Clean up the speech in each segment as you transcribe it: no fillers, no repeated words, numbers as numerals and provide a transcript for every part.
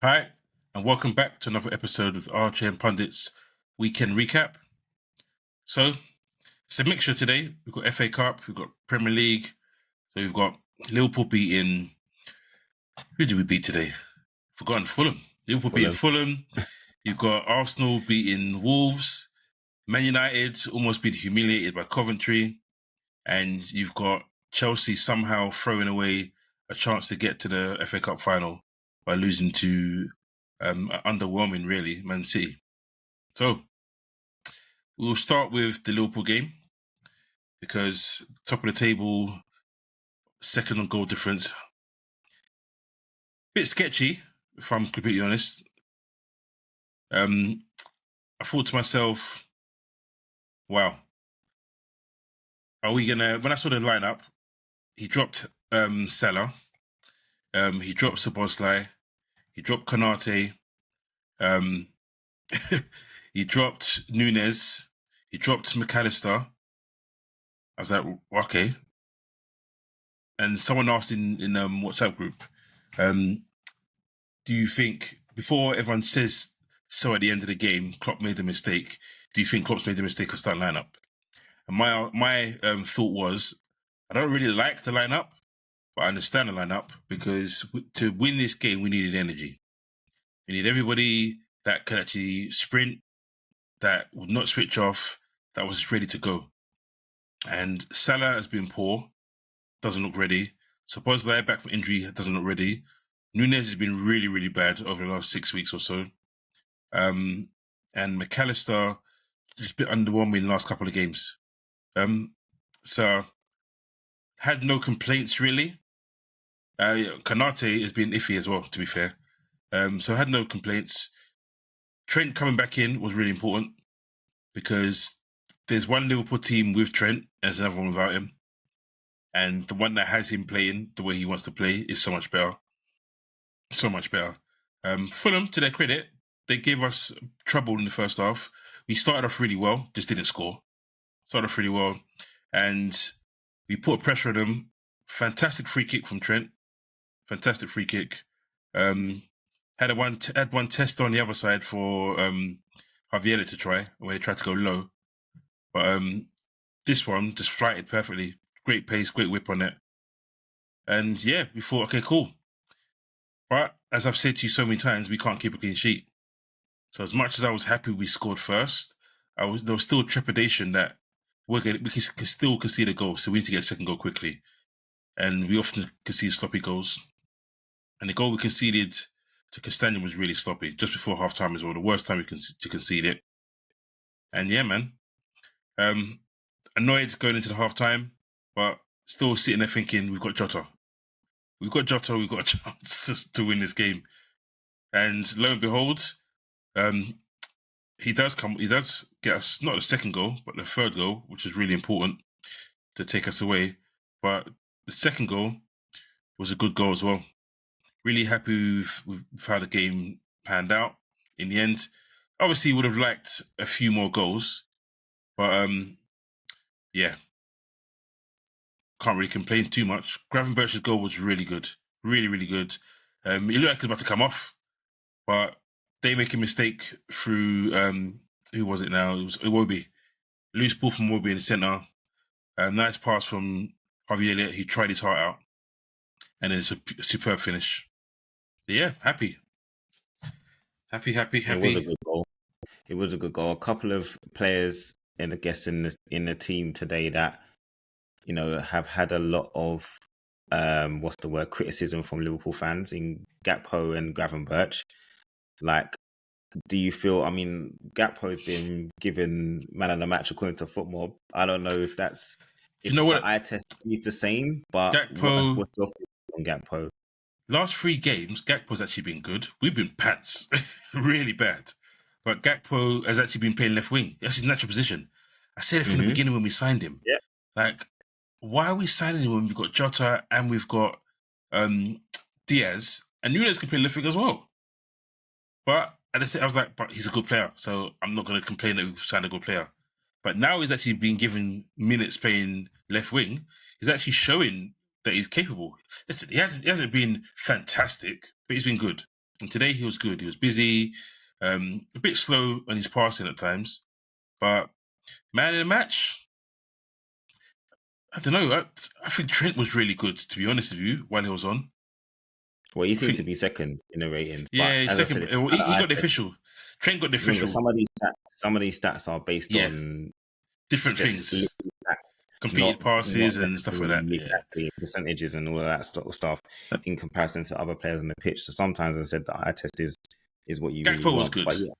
Hi, and welcome back to another episode with Archie and Pundit's Weekend Recap. So, it's a mixture today. We've got FA Cup, we've got Premier League, so we've got Liverpool beating... Who did we beat today? Forgotten, Fulham. Liverpool beating Fulham. You've got Arsenal beating Wolves. Man United almost being humiliated by Coventry. And you've got Chelsea somehow throwing away a chance to get to the FA Cup final by losing to underwhelming, really, Man City. So, we'll start with the Liverpool game because top of the table, second on goal difference. Bit sketchy, if I'm completely honest. I thought to myself, wow, are we gonna... When I saw the lineup, he dropped Salah, he dropped Szoboszlai, he dropped Konate, he dropped Nunez, he dropped McAllister. I was like, okay. And someone asked in WhatsApp group, do you think, before everyone says so at the end of the game, Klopp made a mistake, do you think Klopp's made the mistake of starting lineup? And my thought was, I don't really like the lineup, but I understand the lineup because to win this game, we needed energy. We need everybody that could actually sprint, that would not switch off, that was ready to go. And Salah has been poor, doesn't look ready. Szoboszlai back from injury, doesn't look ready. Nunez has been really, really bad over the last 6 weeks or so. And McAllister just a bit underwhelming in the last couple of games. So had no complaints really. Konate has been iffy as well, to be fair. So I had no complaints. Trent coming back in was really important because there's one Liverpool team with Trent and there's another one without him. And the one that has him playing the way he wants to play is so much better. So much better. Fulham, to their credit, they gave us trouble in the first half. We started off really well, just didn't score. Started off really well. And we put pressure on them. Fantastic free kick from Trent. Fantastic free kick. Had one test on the other side for Javier to try, where he tried to go low. But this one just flighted perfectly. Great pace, great whip on it. And yeah, we thought, okay, cool. But as I've said to you so many times, we can't keep a clean sheet. So as much as I was happy we scored first, there was still trepidation that we can still concede a goal, so we need to get a second goal quickly. And we often concede sloppy goals. And the goal we conceded to Castagne was really sloppy, just before half-time as well, the worst time to concede it. And yeah, man, annoyed going into the half-time, but still sitting there thinking, we've got Jota. We've got a chance to win this game. And lo and behold, he does get us not the second goal, but the third goal, which is really important to take us away. But the second goal was a good goal as well. Really happy with how the game panned out in the end. Obviously, would have liked a few more goals, but yeah, can't really complain too much. Gravenberch's goal was really good, really, really good. It looked like it was about to come off, but they make a mistake through who was it now? It was Iwobi. Loose ball from Iwobi in the centre. Nice pass from Javier Elliott. He tried his heart out, and then it's a superb finish. So yeah, happy. It was a good goal. It was a good goal. A couple of players in the team today that have had a lot of criticism from Liverpool fans in Gakpo and Gravenberch. Like, do you feel? I mean, Gakpo's been given man of the match according to Football. I don't know if that's the eye test is the same, but Gakpo, what's your feeling on Gakpo? Last 3 games, Gakpo's actually been good. We've been pants, really bad. But Gakpo has actually been playing left wing. That's his natural position. I said it from the beginning when we signed him. Yeah. Like, why are we signing him when we've got Jota and we've got Diaz, and Nunez can play left wing as well? But I was like, but he's a good player, so I'm not going to complain that we've signed a good player. But now he's actually been given minutes playing left wing. He's actually showing that he's capable. Listen, he hasn't been fantastic, but he's been good. And today he was good. He was busy, a bit slow on his passing at times, but man in the match, I don't know. I think Trent was really good, to be honest with you, while he was on. Well, he I seems to think, be second in the ratings, but yeah, as I second. said, it's Well, he got the official. Trent got the remember official. some of these stats are based Yeah, on different just things, stats, completed not passes and stuff like that. necessarily Yeah, exactly percentages and all of that sort of stuff in comparison to other players on the pitch. So sometimes I said the eye test is what you really Gakpo was want. good. But yeah,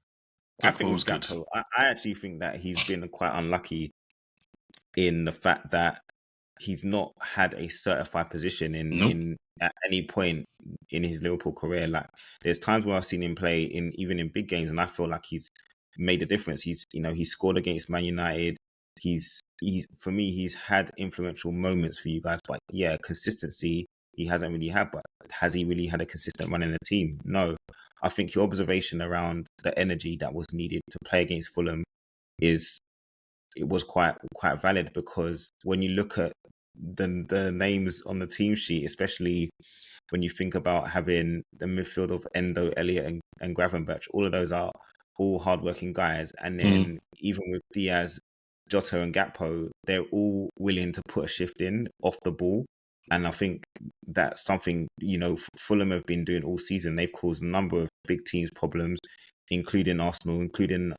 I think Gakpo was with good. Gakpo, I actually think that he's been quite unlucky in the fact that he's not had a certified position No, in at any point in his Liverpool career. Like there's times where I've seen him play in even in big games, and I feel like he's made a difference. He scored against Man United. He's for me he's had influential moments for you guys, but yeah, consistency he hasn't really had. But has he really had a consistent run in the team? No. I think your observation around the energy that was needed to play against Fulham is it was quite valid, because when you look at the names on the team sheet, especially when you think about having the midfield of Endo, Elliott, and Gravenberch, all of those are all hardworking guys. And then even with Diaz, Jota, and Gakpo, they're all willing to put a shift in off the ball. And I think that's something, Fulham have been doing all season. They've caused a number of big teams problems, including Arsenal, including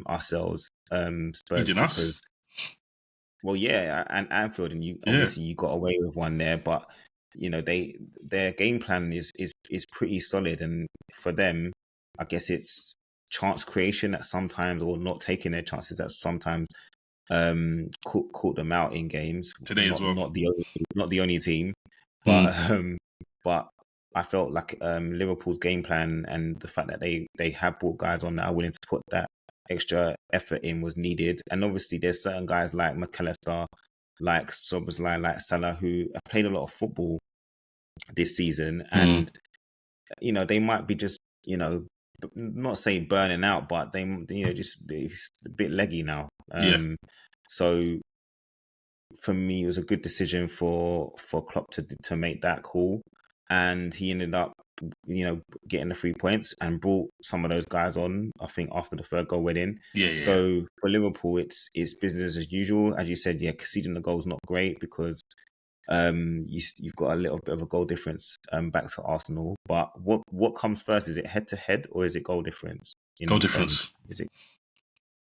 ourselves, Spurs, including us. because well, yeah, and Anfield, and Yeah, you got away with one there, but their game plan is pretty solid, and for them, I guess it's chance creation at sometimes, or not taking their chances at sometimes, caught them out in games. today as well. Not the only team, but Mm. but I felt like Liverpool's game plan and the fact that they have brought guys on that are willing to put that extra effort in was needed. And obviously, there's certain guys like McAllister, like Szoboszlai, like Salah, who have played a lot of football this season, Mm. and they might be just not say burning out, but they just it's a bit leggy now. Yeah, So for me, it was a good decision for Klopp to make that call, and he ended up, getting the 3 points and brought some of those guys on. I think after the third goal went in. yeah. So for Liverpool, it's business as usual. As you said, yeah, conceding the goal is not great because you've got a little bit of a goal difference back to Arsenal. But what comes first? Is it head to head or is it goal difference Goal in the end? difference. Is it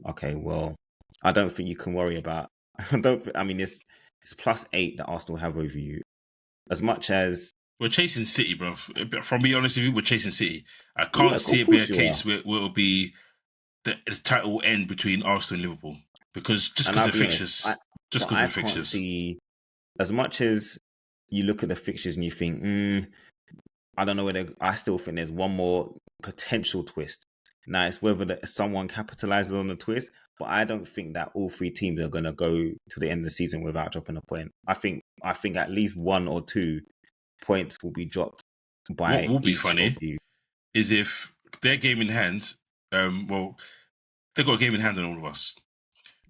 okay? Well, I don't think you can worry about. I mean, it's +8 that Arsenal have over you. As much as We're chasing City, bro. From being honest with you, we're chasing City. I yeah, can't see of it be a course you are. case where it'll be the title will end between Arsenal and Liverpool because just And because I'll of the be honest, fixtures, just because I of the can't fixtures. see as much as you look at the fixtures and you think, I don't know whether I still think there's one more potential twist. Now it's whether someone capitalizes on the twist, but I don't think that all three teams are going to go to the end of the season without dropping a point. I think at least 1 or 2 points will be dropped What by will be each of funny you. is if their game in hand, well, they've got a game in hand on all of us,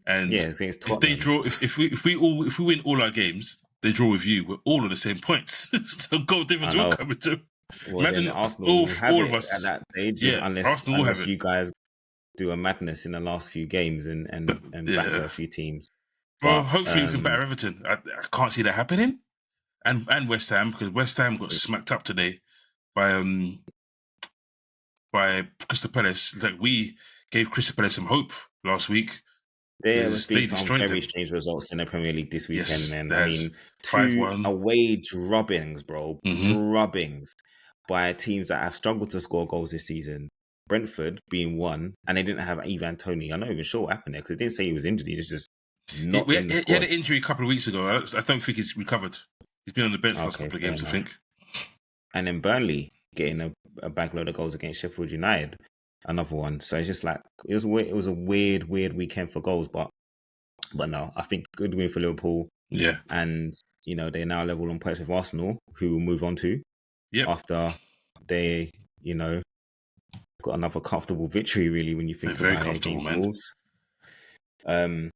and Yeah, I think it's if they Tottenham. draw, if we win all our games, they draw with you. We're all on the same points, so goal difference I will know. come into. Well, then Imagine Arsenal will have all of it at us. that stage, Yeah, Arsenal will have unless it. you guys do a madness in the last few games and batter Yeah. a few teams. Well, But hopefully we can batter Everton. I can't see that happening, and West Ham because West Ham got smacked up today by Crystal Palace. Like we gave Crystal Palace some hope last week. there has been They some destroyed very them. strange results in the Premier League this weekend, Yes, and I there's mean, five two one. away drubbings, bro, Mm-hmm. drubbings by teams that have struggled to score goals this season. Brentford being one, and they didn't have Ivan Toney. I'm not even sure what happened there because they didn't say he was injured. He was just not in the He had squad. an injury a couple of weeks ago. I don't think he's recovered. He's been on the bench the last Okay, couple of fair games, I enough. think. And then Burnley getting a bag load of goals against Sheffield United, another one. So it's just like it was a weird weekend for goals, but no, I think good win for Liverpool, Yeah. and they're now level on points with Arsenal, who will move on to Yep. after they got another comfortable victory. Really, when you They're think very about it comfortable, against man. Wolves.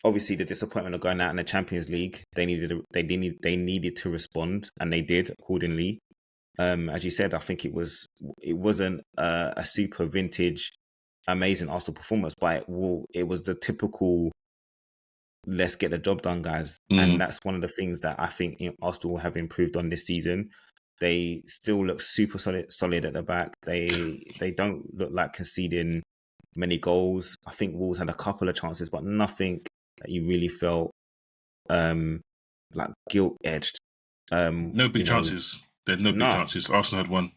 Obviously, the disappointment of going out in the Champions League, they needed to respond, and they did accordingly. As you said, I think it wasn't a super vintage, amazing Arsenal performance, but it was the typical let's get the job done, guys. And that's one of the things that I think Arsenal have improved on this season. They still look super solid at the back. They don't look like conceding many goals. I think Wolves had a couple of chances, but nothing that you really felt like guilt edged. No big chances. There are no big chances. Arsenal had one.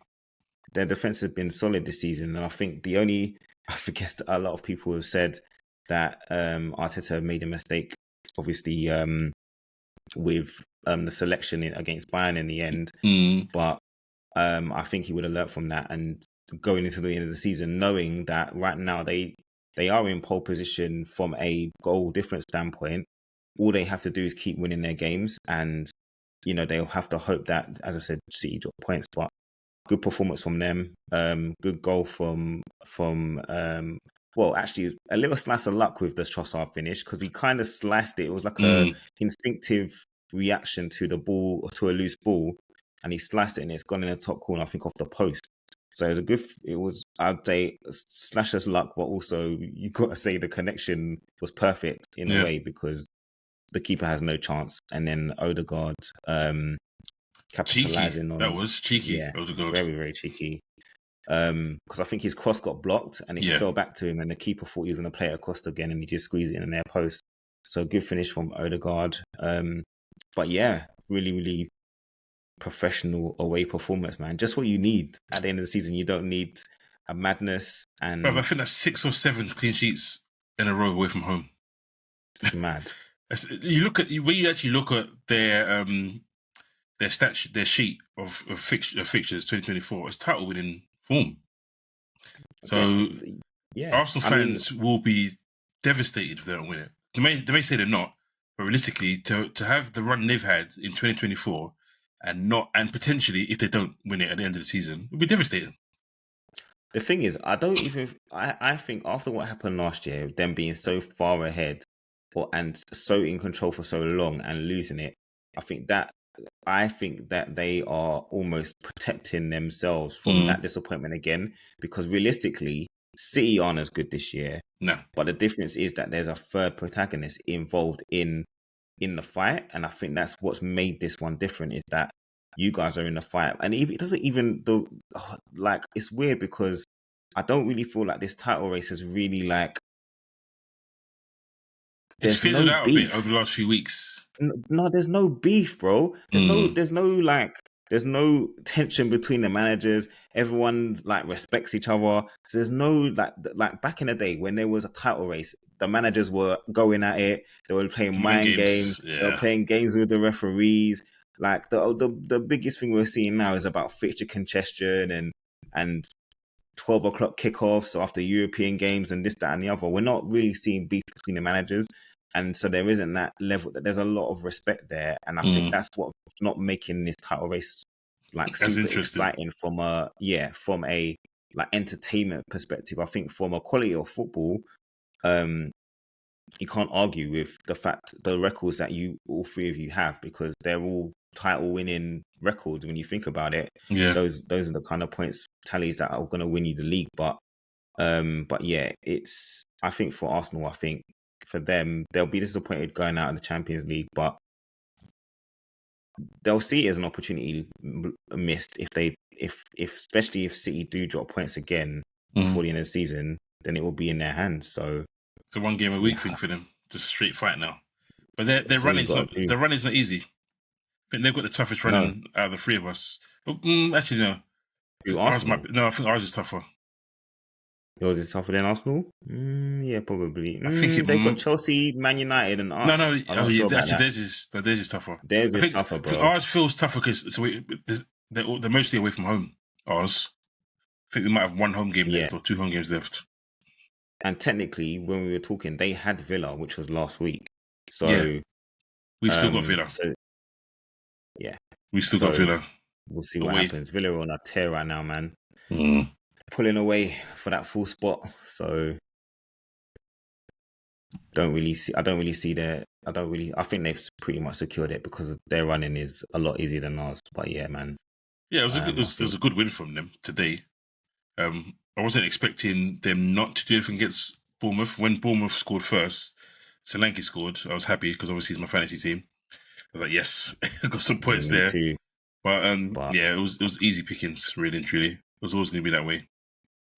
Their defense has been solid this season, and I think I guess a lot of people have said that Arteta made a mistake, obviously, with the selection against Bayern in the end. But I think he would have learnt from that, and going into the end of the season, knowing that right now they are in pole position from a goal difference standpoint. All they have to do is keep winning their games, and they'll have to hope that, as I said, City drop points. But good performance from them. Good goal from well, actually, a little slice of luck with the Trossard finish, because he kind of sliced it. It was like a instinctive reaction to the ball, or to a loose ball, and he sliced it and it's gone in the top corner, I think, off the post. So it was, I'd say, slasher's luck, but also you got to say the connection was perfect in a way, because the keeper has no chance, and then Odegaard capitalizing on that was cheeky. Yeah, Odegaard. very, very cheeky. Because I think his cross got blocked and it fell back to him, and the keeper thought he was going to play it across again, and he just squeezed it in their post. So good finish from Odegaard. But yeah, really, really professional away performance, man. Just what you need at the end of the season. You don't need a madness. And I think that's 6 or 7 clean sheets in a row away from home. It's mad. When you actually look at their sheet of fixtures 2024, it's title winning form. So Arsenal fans will be devastated if they don't win it. They may say they're not, but realistically, to have the run they've had in 2024 and potentially, if they don't win it at the end of the season, it'll be devastating. The thing is, I think after what happened last year, them being so far ahead and so in control for so long and losing it, I think that they are almost protecting themselves from that disappointment again, because realistically, City aren't as good this year. No. But the difference is that there's a third protagonist involved in the fight, and I think that's what's made this one different, is that you guys are in the fight. And it doesn't even it's weird, because I don't really feel like this title race is really like it's fizzled out a bit over the last few weeks. No, there's no beef, bro. There's no tension between the managers. Everyone respects each other. So there's no like back in the day when there was a title race, the managers were going at it. They were playing mind games. Yeah. They were playing games with the referees. Like the biggest thing we're seeing now is about fixture congestion and 12 o'clock kickoffs after European games and this, that, and the other. We're not really seeing beef between the managers. And so there isn't that level. There's a lot of respect there. And I think that's what's not making this title race super exciting from a entertainment perspective. I think from a quality of football, you can't argue with the records that all three of you have, because they're all title winning records when you think about it. Yeah. Those are the kind of points tallies that are going to win you the league. But yeah, I think for Arsenal, I think for them, they'll be disappointed going out of the Champions League, but they'll see it as an opportunity missed especially if City do drop points again before the end of the season, then it will be in their hands. So it's a 1 game a week thing for them, just straight fight now. But their run is not easy. I think they've got the toughest running out of the three of us. Actually, no. I think ours is tougher. Yours is tougher than Arsenal? Yeah, probably. I think they've got Chelsea, Man United, and us. Theirs is tougher. Theirs is tougher, bro. I think ours feels tougher because they're mostly away from home. Ours. I think we might have 1 home game left or 2 home games left. And technically, when we were talking, they had Villa, which was last week. So we've still got Villa. We've still got Villa. We'll see what happens. Villa are on a tear right now, man. Pulling away for that full spot. So I think they've pretty much secured it, because their running is a lot easier than ours. But yeah, man. Yeah, it was I it was think a good win from them today. I wasn't expecting them not to do anything against Bournemouth. When Bournemouth scored first, Solanke scored. I was happy because obviously he's my fantasy team. I was like, yes, I got some points me there. too. But But yeah, it was easy pickings, really and truly. It was always going to be that way.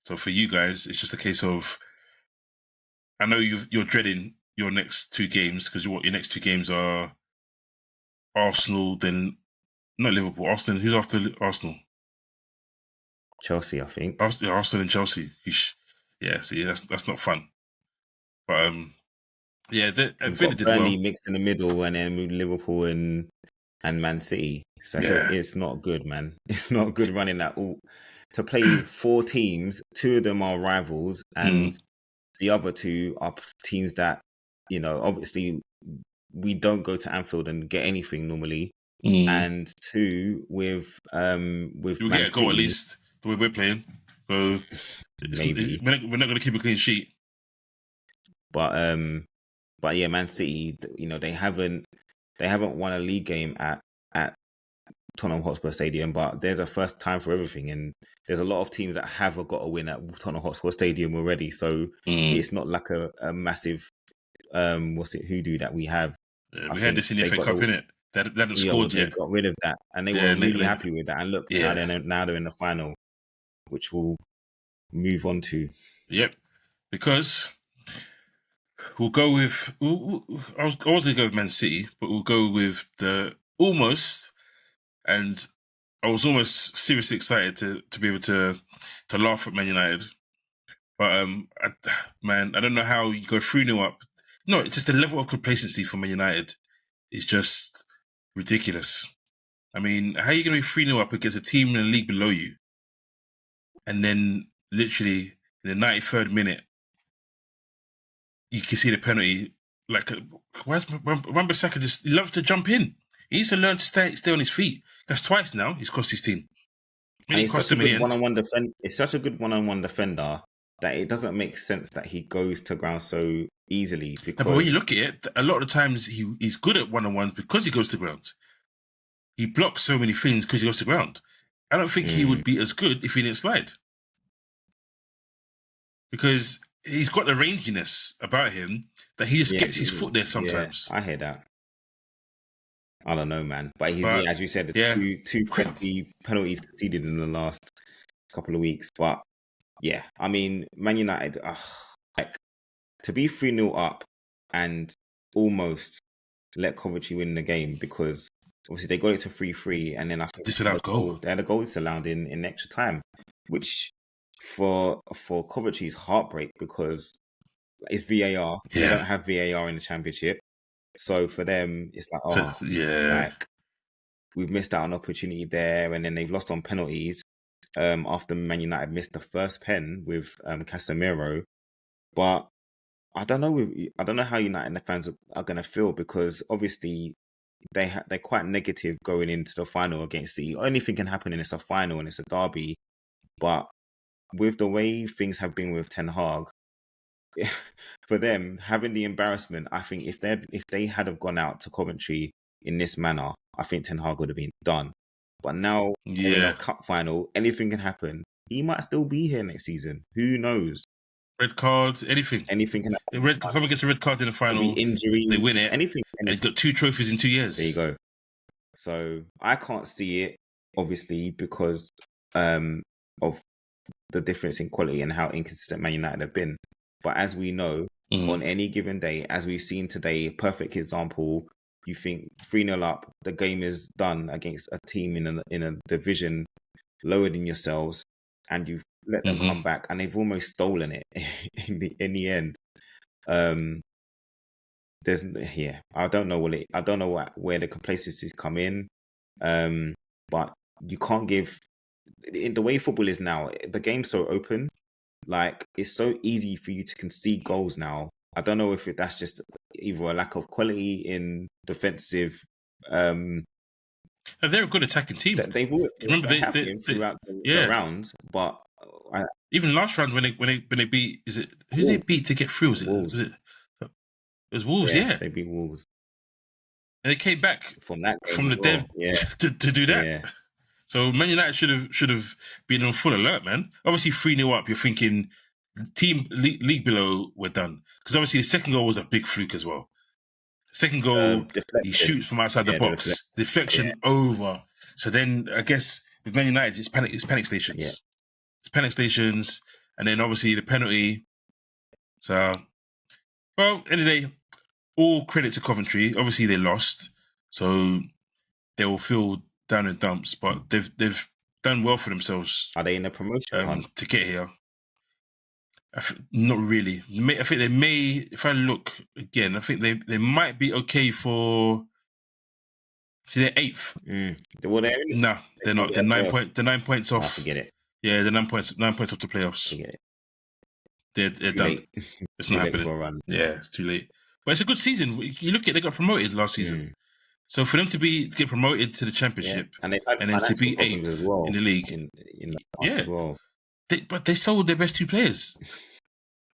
So for you guys, it's just a case of, I know you're dreading your next two games because your next two games are Arsenal, then not Liverpool, Arsenal. Who's after Arsenal? Chelsea, I think. Arsenal and Chelsea. Yeah, see, that's not fun. But yeah, We've Villa got did well. Burnley mixed in the middle, and then Liverpool and Man City. So Yeah. it's not good, man. It's not good running that all. To play four teams, two of them are rivals, and Mm, the other two are teams that, obviously we don't go to Anfield and get anything normally. mm. And two with You'll Man get a goal at City, least the way we're playing. So maybe. we're not going to keep a clean sheet. But yeah, Man City, they haven't won a league game at Tottenham Hotspur Stadium, but there's a first time for everything, and there's a lot of teams that have got a win at Tottenham Hotspur Stadium already. So Mm. it's not like a massive hoodoo that we have. Yeah, I we had think this in the they FA got Cup, innit? They hadn't well, scored they yet. got rid of that, and they Yeah, were really happy with that. And look, yeah, now they're in the final, which we'll move on to. yep. Because we'll go with. I was going to go with Man City, but we'll go with the almost. And I was almost seriously excited to be able to laugh at Man United. But man, I don't know how you go 3-0 up. No, it's just the level of complacency for Man United is just ridiculous. I mean, how are you going to be 3-0 up against a team in the league below you? And then literally in the 93rd minute, you can see the penalty. Like, why is Wan-Bissaka just, he loves to jump in. He needs to learn to stay on his feet. That's twice now he's cost his team. And It he's cost such a him in the good end. one-on-one defender. It's such a good one-on-one defender that it doesn't make sense that he goes to ground so easily. No, but when you Because look at it, a lot of the times he's good at one-on-ones because he goes to ground. He blocks so many things because he goes to ground. I don't think he would be as good if he didn't slide. Because he's got the ranginess about him that he just gets his foot there yeah, sometimes. I hear that. I don't know, man. But But as you said, yeah, two penalties conceded in the last couple of weeks. But yeah, I mean, Man United, like to be 3-0 up and almost let Coventry win the game, because obviously they got it to 3-3, and then I think disallowed goal. they had a goal disallowed in extra time, which for Coventry is heartbreak because it's VAR. They Yeah. don't have VAR in the Championship. So for them, it's like, So, yeah. like we've missed out on opportunity there, and then they've lost on penalties. After Man United missed the first pen with Casemiro, but I don't know. I don't know how United fans are going to feel, because obviously they're quite negative going into the final against City. Anything can happen, and it's a final and it's a derby. But with the way things have been with Ten Hag, for them having the embarrassment, I think if they had have gone out to Coventry in this manner, I think Ten Hag would have been done. But now they're in a Yeah. cup final, anything can happen. He might still be here next season. Who knows? Red cards, anything. Anything can happen. Someone gets a red card in the There'll be final, they win injuries. it, Anything. and he's got 2 trophies in 2 years. There you go. So I can't see it, obviously, because of the difference in quality and how inconsistent Man United have been. But as we know, on any given day, as we've seen today, perfect example, you think 3-0 up, the game is done against a team in a division lower than yourselves, and you've let them come back, and they've almost stolen it in the end. I don't know where the complacencies come in, but you can't give, in the way football is now, the game's so open, like it's so easy for you to concede goals now. I don't know if that's just either a lack of quality in defensive. They're a good attacking team. They've have been throughout the rounds, but even last round when they beat, is it who they beat to get through? Wolves. It was Wolves, yeah. They beat Wolves. And they came back from that game from the dead to do that. Yeah. So Man United should have been on full alert, man. Obviously 3-0 up, you're thinking team league below we're done. Because obviously the second goal was a big fluke as well. Second goal, he Deflection. shoots from outside the Yeah, box, deflection over. So then I guess with Man United, it's panic stations. Yeah. It's panic stations, and then obviously the penalty. So, well, end of the day, all credit to Coventry. Obviously they lost, so they will feel down in dumps, but they've done well for themselves. Are they in a promotion hunt? To get here? Not really. I think they may. If I look again, I think they might be okay for. See, they're 8th. Well, No, they're not. They're 9 points. They're 9 points off. Forget it. Yeah, they're 9 points. 9 points off the playoffs. Forget it. They're done. It's not happening. For a run. Yeah, it's too late. But it's a good season. You look at they got promoted last season. So for them to get promoted to the Championship and they've had then to be 8th as well in the league, in the past as well. But they sold their best 2 players.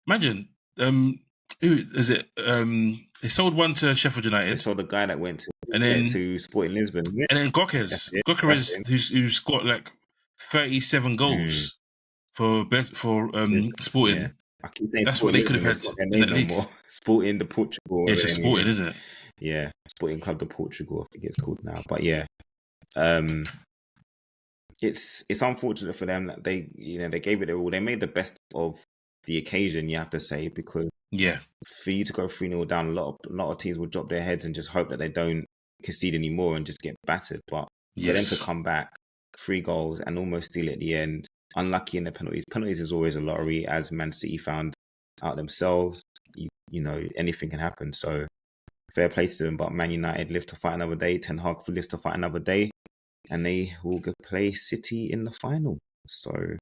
Imagine, who is it? They sold one to Sheffield United. They sold the guy that went to Sporting Lisbon, and then Gokers, who's got like 37 goals for Sporting. Yeah. I keep saying that's what they could have had in that league. Sporting the Portugal. Yeah, it's just Sporting, isn't it? Yeah, Sporting Club de Portugal, I think it's called now. But yeah, it's unfortunate for them that they gave it their all. They made the best of the occasion, you have to say, because for you to go 3-0 down, a lot of teams will drop their heads and just hope that they don't concede anymore and just get battered. But for them to come back 3 goals and almost steal at the end, unlucky in the penalties. Penalties is always a lottery, as Man City found out themselves. You know, anything can happen. So fair play to them. But Man United live to fight another day. Ten Hag lives to fight another day, and they will go play City in the final. So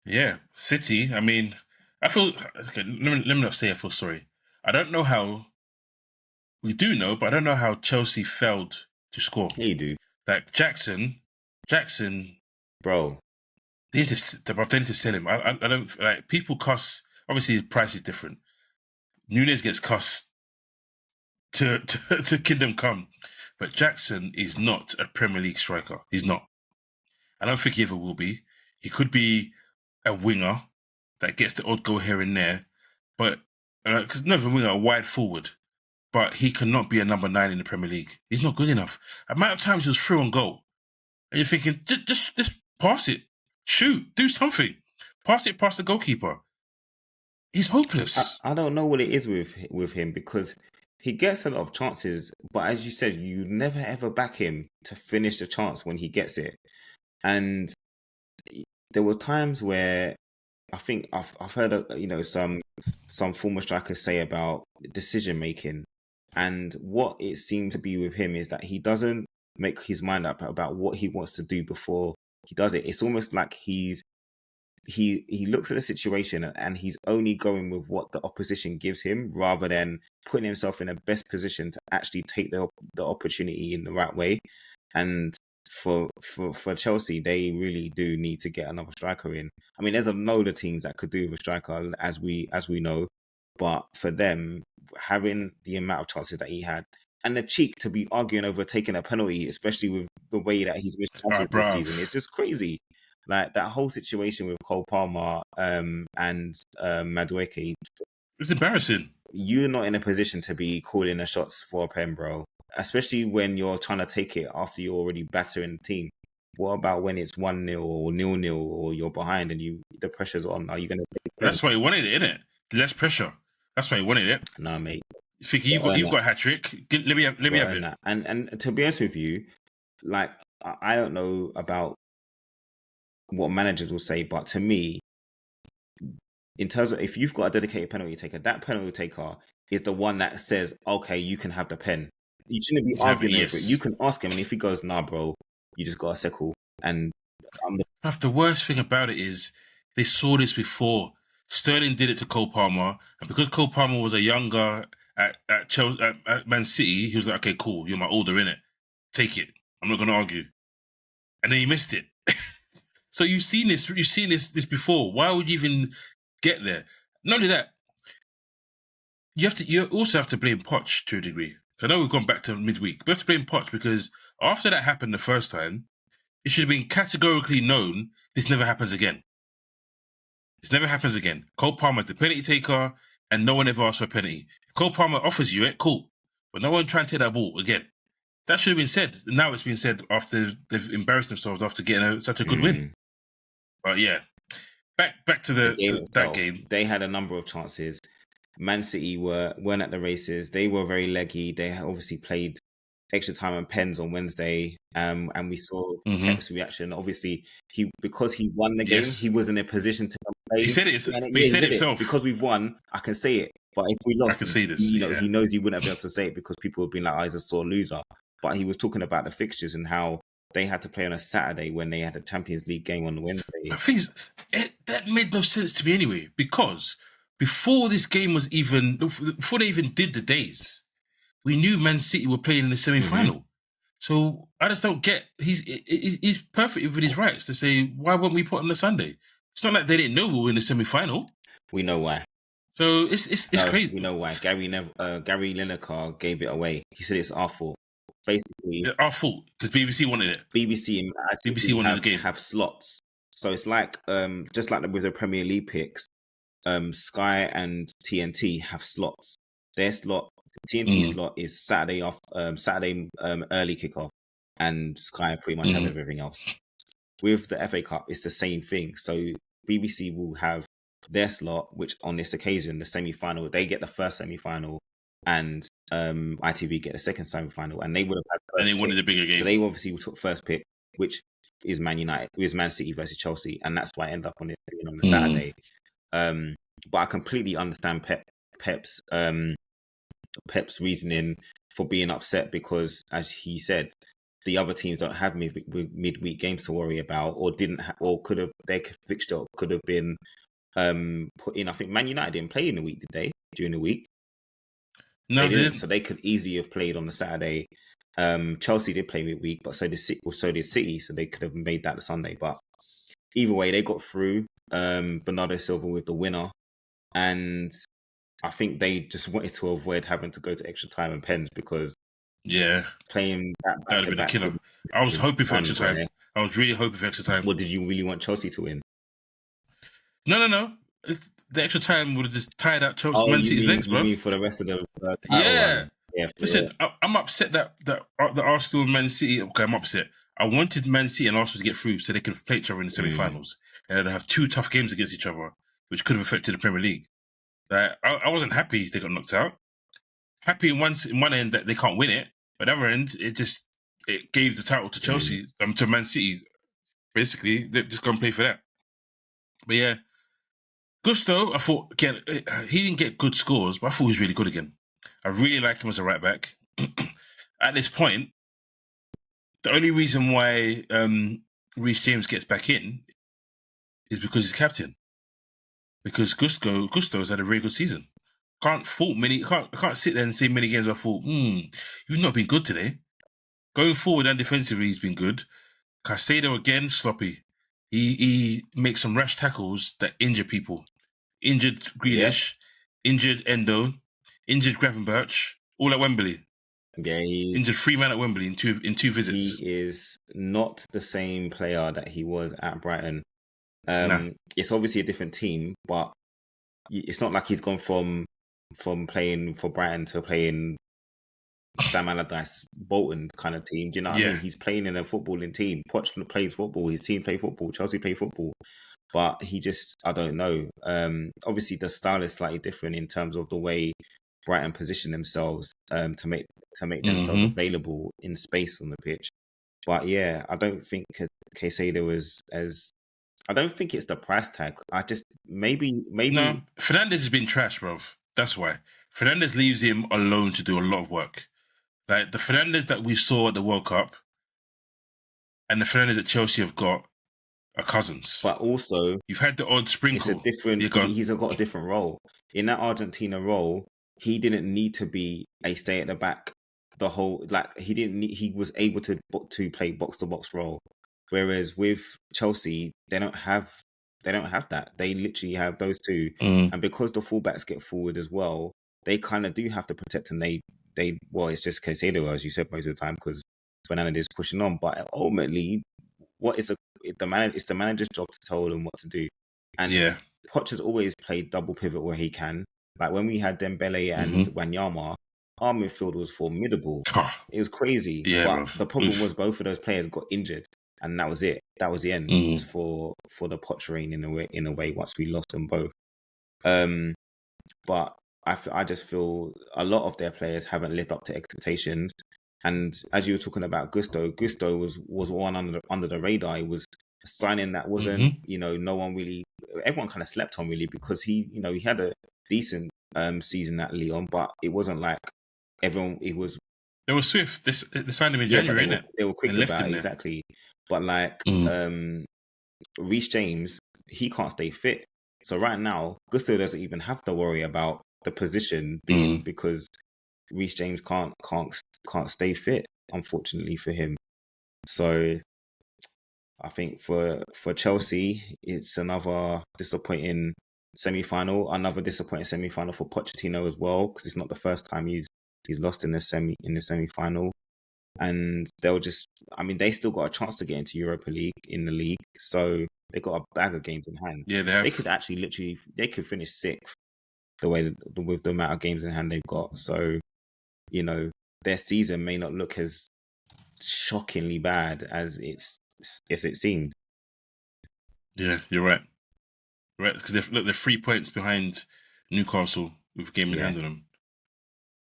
yeah, City. I mean, I feel okay. Let me not say I feel sorry. I don't know how. We do know, but I don't know how Chelsea failed to score. Yeah, you do. Like Jackson, bro. They need to sell him. I don't like people cuss. Obviously, the price is different. Nunez gets cussed to Kingdom Come, but Jackson is not a Premier League striker. He's not. I don't think he ever will be. He could be a winger that gets the odd goal here and there, but because not a winger, a wide forward. But he cannot be a number 9 in the Premier League. He's not good enough. The amount of times he was through on goal, and you're thinking, just pass it, shoot, do something, pass it past the goalkeeper. He's hopeless. I don't know what it is with him, because he gets a lot of chances, but as you said, you never ever back him to finish the chance when he gets it. And there were times where I think I've heard some former strikers say about decision making. And what it seems to be with him is that he doesn't make his mind up about what he wants to do before he does it. It's almost like he looks at the situation and he's only going with what the opposition gives him, rather than putting himself in the best position to actually take the opportunity in the right way. And for Chelsea, they really do need to get another striker in. I mean, there's a load of teams that could do with a striker, as we know. But for them, having the amount of chances that he had, and the cheek to be arguing over taking a penalty, especially with the way that he's missed chances this season, it's just crazy. Like that whole situation with Cole Palmer and Madueke. It's embarrassing. You're not in a position to be calling the shots for a pen, bro. Especially when you're trying to take it after you're already battering the team. What about when it's 1-0 or 0-0 or you're behind and the pressure's on? Are you going to take it? That's why he wanted it, innit? Less pressure. That's why he wanted it. Nah, mate. You think you've got a hat trick? Let me have it. That. And to be honest with you, like I don't know about what managers will say, but to me, in terms of if you've got a dedicated penalty taker, that penalty taker is the one that says, "Okay, you can have the pen." You shouldn't be arguing over it. You can ask him, and if he goes, "Nah, bro, you just got a settle." And the worst thing about it is they saw this before. Sterling did it to Cole Palmer, and because Cole Palmer was a younger at Chelsea, at Man City, he was like, "Okay, cool, you're my older, innit? Take it. I'm not going to argue." And then he missed it. So you've seen this before. Why would you even get there? Not only that, you also have to blame Poch to a degree. I know we've gone back to midweek, but you have to blame Poch because after that happened the first time, it should have been categorically known this never happens again. This never happens again. Cole Palmer's the penalty taker, and no one ever asks for a penalty. If Cole Palmer offers you it, cool. But no one try and take that ball again. That should have been said. Now it's been said after they've embarrassed themselves after getting such a good win. But yeah, back to that game. They had a number of chances. Man City weren't at the races. They were very leggy. They obviously played extra time and pens on Wednesday, and we saw Pep's reaction. Obviously, because he won the game, he was in a position to play. He said it. He said it himself. Because we've won, I can say it. But if we lost, I can see this. He knows he wouldn't be able to say it because people would be like, "Oh, he's a sore loser." But he was talking about the fixtures and how they had to play on a Saturday when they had a Champions League game on the Wednesday. The thing is, that made no sense to me anyway, because before this game was before they even did the days, we knew Man City were playing in the semi-final. So I just don't get. He's perfect within his rights to say, why weren't we put on the Sunday? It's not like they didn't know we were in the semi-final. We know why. So it's crazy. We know why. Gary Lineker gave it away. He said it's our fault. Basically, our fault because BBC wanted it. BBC wanted the game. Have slots, so it's like just like with the Premier League picks, Sky and TNT have slots. Their slot, TNT slot, is Saturday early kickoff, and Sky pretty much have everything else. With the FA Cup, it's the same thing. So BBC will have their slot, which on this occasion, the semi-final, they get the first semi-final, and ITV get the second semi-final, and they would have had first and they wanted a bigger game. So they obviously took first pick, which is Man United, is Man City versus Chelsea, and that's why I end up on the Saturday. But I completely understand Pep's reasoning for being upset because, as he said, the other teams don't have midweek games to worry about, or didn't, or could have. Their fixture could have been put in. I think Man United didn't play in the week, did they? During the week, no, they didn't. So they could easily have played on the Saturday. Chelsea did play midweek, but so did City, so they could have made that the Sunday. But either way, they got through. Bernardo Silva with the winner, and I think they just wanted to avoid having to go to extra time and pens because playing that would have been a killer. I was hoping for extra time. I was really hoping for extra time. Well, did you really want Chelsea to win? No. The extra time would have just tied out Chelsea Man City's legs, bro. You mean for the rest of the yeah. Listen, I'm upset that the Arsenal and Man City. Okay, I'm upset. I wanted Man City and Arsenal to get through so they could play each other in the semi-finals and have two tough games against each other, which could have affected the Premier League. I wasn't happy they got knocked out. Happy in one end that they can't win it, but the other end it gave the title to Chelsea, to Man City. Basically, they're just gonna play for that. But yeah, Gusto, I thought again he didn't get good scores, but I thought he was really good again. I really like him as a right back. At this point, the only reason why Reece James gets back in is because he's captain. Because Gusto's had a very good season. Can't sit there and say many games where I thought, you've not been good today. Going forward and defensively, he's been good. Caicedo again, sloppy. He makes some rash tackles that injure people. Injured Grealish, injured Endo, injured Gravenberch, all at Wembley. Yeah, injured 3 men at Wembley in two visits. He is not the same player that he was at Brighton. It's obviously a different team, but it's not like he's gone from playing for Brighton to playing Sam Allardyce Bolton kind of team. Do you know what I mean? He's playing in a footballing team. Poch plays football. His team play football. Chelsea play football. But he just, I don't know. Obviously, the style is slightly different in terms of the way Brighton position themselves to make themselves available in space on the pitch. But yeah, I don't think Caicedo was as. I don't think it's the price tag. I just maybe. No, Fernandes has been trash, bruv. That's why Fernandes leaves him alone to do a lot of work. Like the Fernandes that we saw at the World Cup and the Fernandes that Chelsea have got are cousins. But also, you've had the odd sprinkle. It's a different. He's got a different role in that Argentina role. He didn't need to be a stay at the back. The whole he didn't. He was able to play box to box role. Whereas with Chelsea, they don't have that. They literally have those two, and because the fullbacks get forward as well, they kind of do have to protect. And they it's just Caicedo, as you said, most of the time because Fernandes is pushing on. But ultimately, what is it's the manager's job to tell them what to do. And Yeah. Poch has always played double pivot where he can. Like when we had Dembele and Mm-hmm. Wanyama, our midfield was formidable. It was crazy. Yeah, But bro. the problem Oof. was both of those players got injured, and that was it. That was the end Mm. for the Poch reign in a way. Once we lost them both, but I just feel a lot of their players haven't lived up to expectations. And as you were talking about Gusto was one under the radar. It was a signing that wasn't, Mm-hmm. no one really, everyone kind of slept on really, because he had a decent season at Lyon, but it wasn't like everyone. It was, They were swift. They signed him in yeah, but January, innit? they were quick And left about him it, there. exactly. But like Mm. Reece James, he can't stay fit. So right now, Gusto doesn't even have to worry about the position being, Mm. because Reece James can't stay fit, unfortunately for him. So I think for Chelsea, it's another disappointing another disappointing semi-final for Pochettino as well, because it's not the first time he's lost in the semi-final. And they still got a chance to get into Europa League in the league, so they got a bag of games in hand. Yeah, they They have. could actually they could finish sixth with the amount of games in hand they've got. So their season may not look as shockingly bad as it seemed. Yeah, you're right. Right, because they're 3 points behind Newcastle with a game in Yeah, hand on them.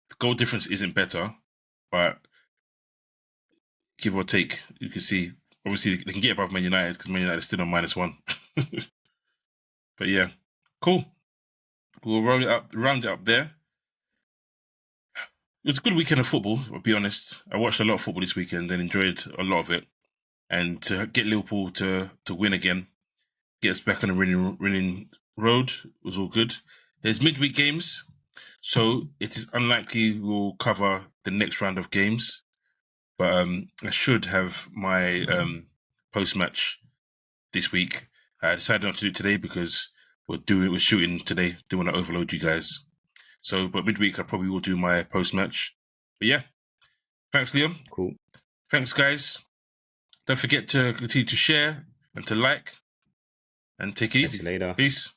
The goal difference isn't better, but give or take, you can see obviously they can get above Man United because Man United is still on -1. But yeah, cool. We'll round it up there. It was a good weekend of football, I'll be honest. I watched a lot of football this weekend and enjoyed a lot of it. And to get Liverpool to win again, get us back on the winning road, was all good. There's midweek games, so it is unlikely we'll cover the next round of games. But I should have my post-match this week. I decided not to do it today because we're shooting today. Don't want to overload you guys. So, but midweek I probably will do my post-match. But yeah, thanks, Liam. cool. Thanks, guys. Don't forget to continue to share and to like, and take it Catch easy. you later. Peace.